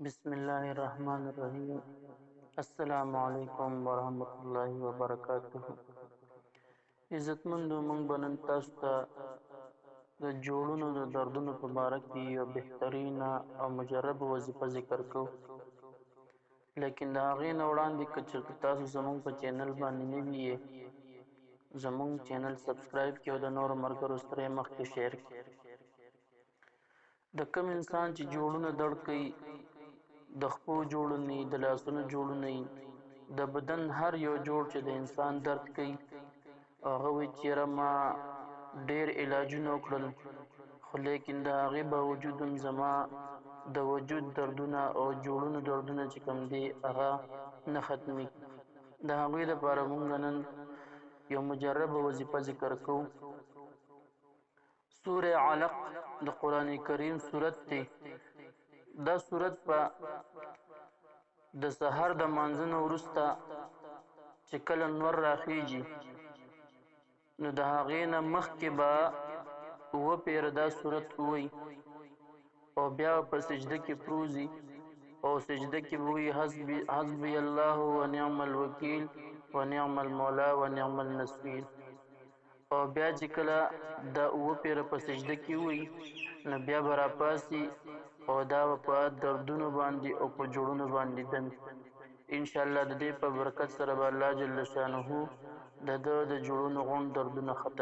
بسم الله الرحمن الرحیم. السلام علیکم ورحمۃ اللہ وبرکاتہ. عزتمندو، موږ به نن تاسو ته د جوړونو د دردونو په باره کې یو بهترینه او مجربه وظیفه ذکر کوو. لیکن د هغې نه وړاندې که چېرته تاسو زموږ په چینل باندې نوي یې، زموږ چینل سبسکرایب کړئ او د نورو ملګرو سره یې مخکې شیر کړئ. د کوم انسان چې جوړونه درد کوي، د خپو جوړونې، د لاسونو جوړونې، د بدن هر یو جوړ چې د انسان درد کوي، هغه وایي چې یاره ما ډېر علاجونه وکړل، خو لیکن د هغې باوجود هم زما د وجود دردونه او جوړونو دردونه چې کوم دي هغه نه ختمېږي. د هغوی دپاره موږ نن یو مجربه وظیفه ذکر کوو. سوره علق د قرآن کریم سورت دی. دا سورت په د سحر د مانځه نه وروسته چې کله نور راخیږي، نو د هغې نه مخکې به 7 پیره دا سورت ووایي او بیا په سجده کې پروزي او سجده کې به وایي حسبي الله ونعم الوکیل ونعم المولا ونعم النصير. او بیا چې کله دا 7 پیره په سجده کې ووایي، نو بیا به راپاسي او دا په دردونو باندې او په جوړونو باندې دمي. انشاءالله د دې په برکت سره به الله جل شانه د ده د جوړونو غوڼ دردونه ختم